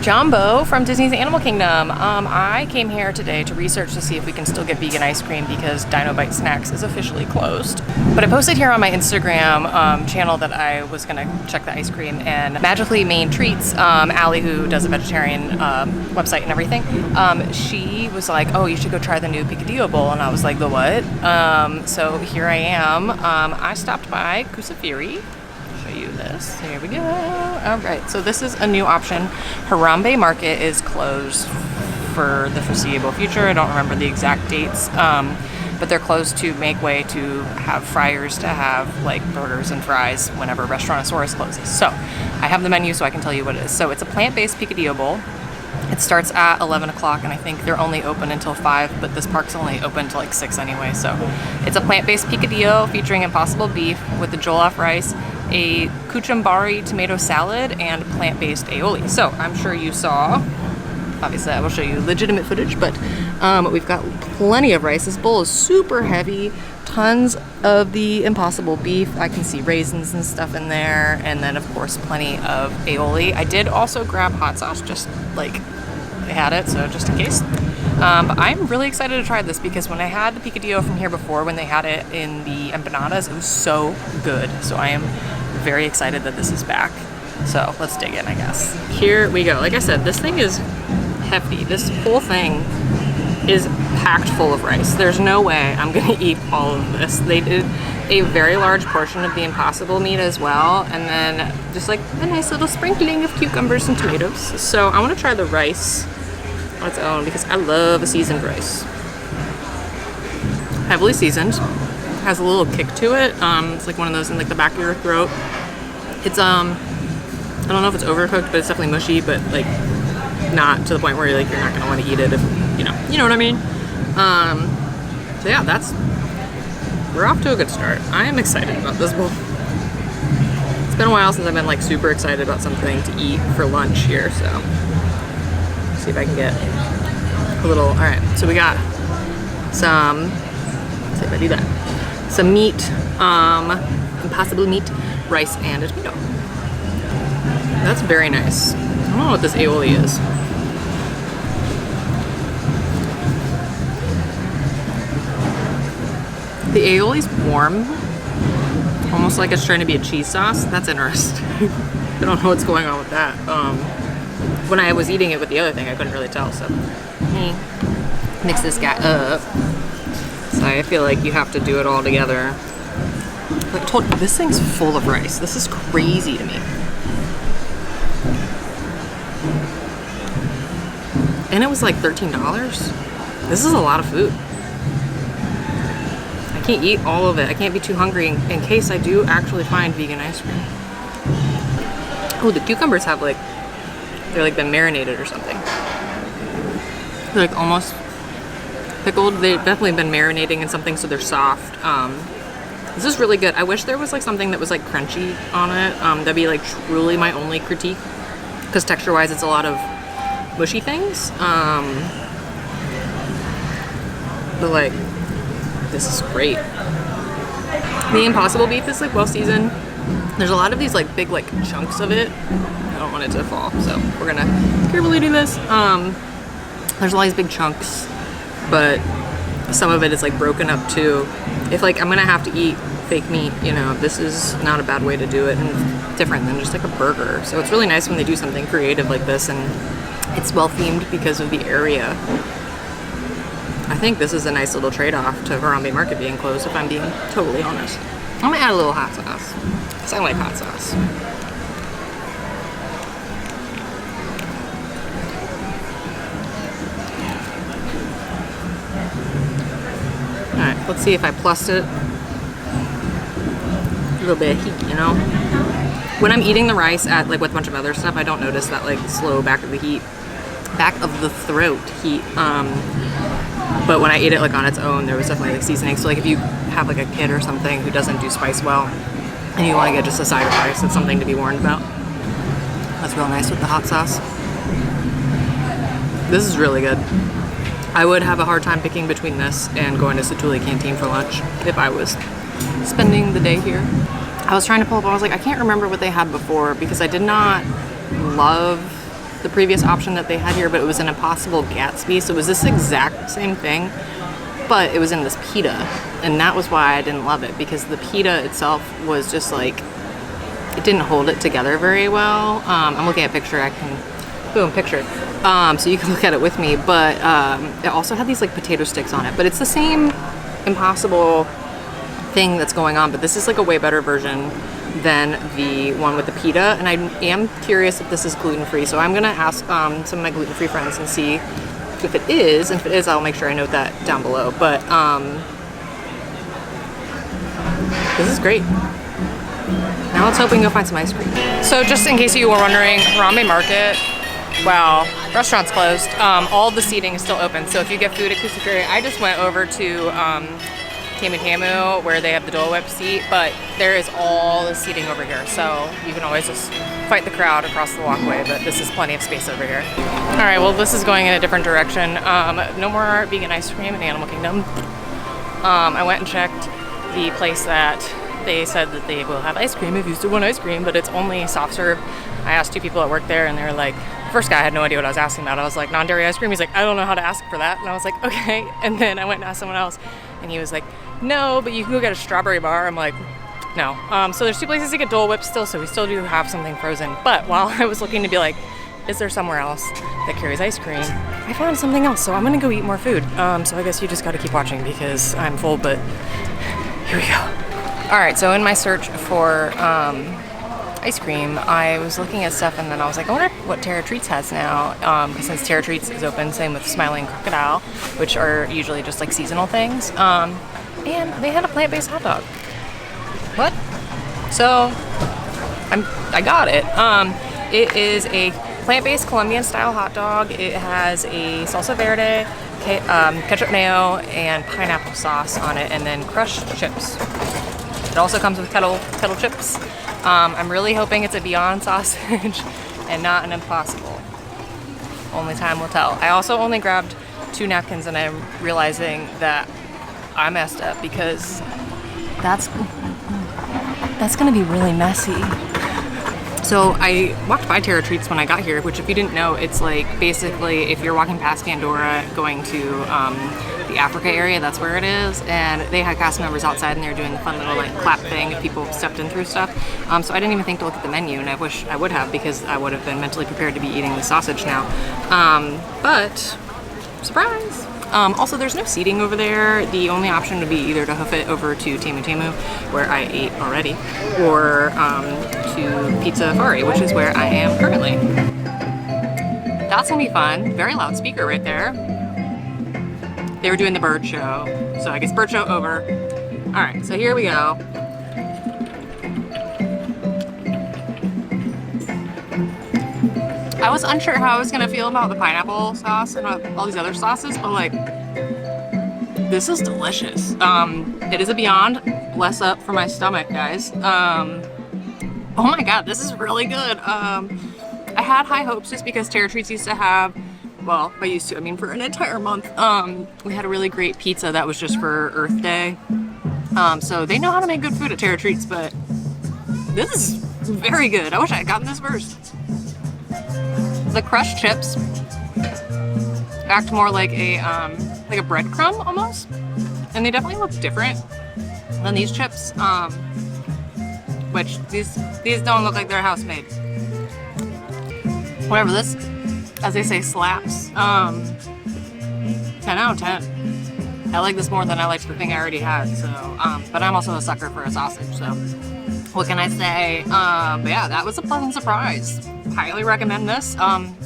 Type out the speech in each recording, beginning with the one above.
Jumbo from Disney's Animal Kingdom. I came here today to research to see if we can still get vegan ice cream because Dino-Bites Snacks is officially closed. But I posted here on my Instagram channel that I was gonna check the ice cream, and Magically Maine Treats, Allie, who does a vegetarian website and everything, she was like, oh, you should go try the new Picadillo bowl, and I was like, the what? So here I am. I stopped by Kusafiri. You this. Here we go. All right, so this is a new option. Harambe Market is closed for the foreseeable future. I don't remember the exact dates, but they're closed to make way to have fryers to have like burgers and fries whenever Restaurantosaurus closes. So I have the menu so I can tell you what it is. So it's a plant-based Picadillo bowl. It starts at 11 o'clock, and I think they're only open until 5, but this park's only open until like 6 anyway. So it's a plant-based Picadillo featuring Impossible beef with the Jollof rice, a Kuchumbari tomato salad, and plant-based Aïoli. So I'm sure you saw, obviously I will show you legitimate footage, but we've got plenty of rice. This bowl is super heavy, tons of the Impossible beef. I can see raisins and stuff in there, and then of course plenty of Aïoli. I did also grab hot sauce, just like I had it, so just in case. But I'm really excited to try this because when I had the Picadillo from here before, when they had it in the empanadas, it was so good. So I am very excited that this is back. So let's dig in, I guess. Here we go. Like I said, this thing is hefty. This whole thing is packed full of rice. There's no way I'm gonna eat all of this. They did a very large portion of the Impossible meat as well, and then just like a nice little sprinkling of cucumbers and tomatoes. So I want to try the rice on its own because I love a seasoned rice. Heavily seasoned, has a little kick to it. It's like one of those in like the back of your throat. It's I don't know if it's overcooked, but it's definitely mushy, but like not to the point where you're not gonna want to eat it if you know what I mean. So yeah, we're off to a good start. I am excited about this bowl. It's been a while since I've been like super excited about something to eat for lunch here, so let's see if I can get a little. All right, so we got some. Let's see if I do that. Some meat, Impossible meat, rice, and a tomato. That's very nice. I don't know what this Aïoli is. The Aïoli's warm, almost like it's trying to be a cheese sauce. That's interesting. I don't know what's going on with that. When I was eating it with the other thing, I couldn't really tell, so mix this guy up. So I feel like you have to do it all together. Like I told you, this thing's full of rice. This is crazy to me. And it was like $13. This is a lot of food. I can't eat all of it. I can't be too hungry in case I do actually find vegan ice cream. Oh, the cucumbers have like, they're like been marinated or something. They're like almost pickled. They've definitely been marinating in something so they're soft. This is really good. I wish there was like something that was like crunchy on it. That'd be like truly my only critique, because texture wise it's a lot of mushy things. But like, this is great. The Impossible beef is like well seasoned. There's a lot of these like big like chunks of it. I don't want it to fall, so we're gonna carefully do this. There's all these big chunks, but some of it is like broken up too. If like I'm gonna have to eat fake meat, you know, this is not a bad way to do it, and different than just like a burger. So it's really nice when they do something creative like this, and it's well themed because of the area. I think this is a nice little trade-off to Harambe Market being closed, if I'm being totally honest. I'm gonna add a little hot sauce, because I like hot sauce. Alright, let's see if I plus it. A little bit of heat, you know? When I'm eating the rice at like with a bunch of other stuff, I don't notice that like slow back of the throat heat. But when I ate it like on its own, there was definitely like seasoning. So like if you have like a kid or something who doesn't do spice well, and you want to get just a side of rice, it's something to be warned about. That's real nice with the hot sauce. This is really good. I would have a hard time picking between this and going to Satu'li Canteen for lunch if I was spending the day here. I was trying to pull up, I was like, I can't remember what they had before because I did not love the previous option that they had here, but it was an Impossible Gatsby. So it was this exact same thing, but it was in this pita. And that was why I didn't love it, because the pita itself was just like, it didn't hold it together very well. I'm looking at a picture, I can, boom, picture. So you can look at it with me, but it also had these like potato sticks on it. But it's the same Impossible thing that's going on, but this is like a way better version than the one with the pita. And I am curious if this is gluten-free, so I'm gonna ask some of my gluten-free friends and see if it is. And if it is, I'll make sure I note that down below. But this is great. Now let's hope we can go find some ice cream. So just in case you were wondering, Harambe Market, wow, restaurant's closed. All the seating is still open. So if you get food at Kusafiri, I just went over to Tamu Tamu where they have the Dole Whip seat, but there is all the seating over here. So you can always just fight the crowd across the walkway, but this is plenty of space over here. All right, well, this is going in a different direction. No more vegan ice cream in the Animal Kingdom. I went and checked the place that they said that they will have ice cream if you still want ice cream, but it's only soft serve. I asked 2 people that work there, and they were like, the first guy had no idea what I was asking about. I was like, non-dairy ice cream? He's like, I don't know how to ask for that. And I was like, okay. And then I went and asked someone else, and he was like, no, but you can go get a strawberry bar. I'm like, no. So there's 2 places to get Dole Whip still, so we still do have something frozen. But while I was looking to be like, is there somewhere else that carries ice cream, I found something else, so I'm gonna go eat more food. So I guess you just gotta keep watching because I'm full, but here we go. All right, so in my search for ice cream, I was looking at stuff, and then I was like, I wonder what Terra Treats has now, since Terra Treats is open, same with Smiling Crocodile, which are usually just like seasonal things, and they had a plant-based hot dog. What? So, I got it. It is a plant-based Colombian-style hot dog. It has a Salsa Verde, ketchup mayo, and pineapple sauce on it, and then crushed chips. It also comes with Kettle Chips. I'm really hoping it's a Beyond sausage and not an Impossible. Only time will tell. I also only grabbed 2 napkins, and I'm realizing that I messed up because that's gonna be really messy. So I walked by Terra Treats when I got here, which if you didn't know, it's like basically if you're walking past Pandora going to the Africa area, that's where it is. And they had cast members outside, and they were doing the fun little like clap thing if people stepped in through stuff. So I didn't even think to look at the menu, and I wish I would have, because I would have been mentally prepared to be eating the sausage now. But surprise! Also, there's no seating over there. The only option would be either to hoof it over to Tamu Tamu, where I ate already, or to Kusafiri, which is where I am currently. That's gonna be fun. Very loud speaker right there. They were doing the bird show, so I guess bird show over. All right, so here we go. I was unsure how I was gonna feel about the pineapple sauce and all these other sauces, but like, this is delicious. It is a Beyond. Bless up for my stomach, guys. Oh my God, this is really good. I had high hopes just because Terra Treats used to have, well, I used to, I mean, for an entire month, we had a really great pizza that was just for Earth Day. So they know how to make good food at Terra Treats, but this is very good. I wish I had gotten this first. The crushed chips act more like a breadcrumb almost, and they definitely look different than these chips, which these don't look like they're house made. Whatever, this, as they say, slaps. 10 out of 10. I like this more than I liked the thing I already had. So, but I'm also a sucker for a sausage. So, what can I say? But yeah, that was a pleasant surprise. Highly recommend this.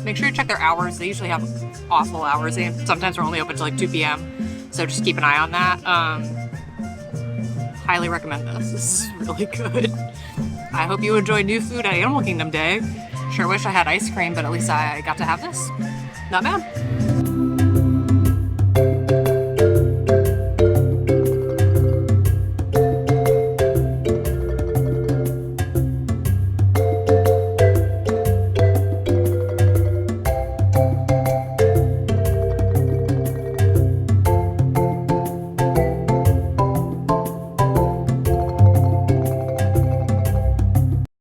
Make sure you check their hours. They usually have awful hours. They sometimes are only open till like 2 p.m. So just keep an eye on that. Highly recommend this. This is really good. I hope you enjoyed new food at Animal Kingdom Day. Sure wish I had ice cream, but at least I got to have this. Not bad.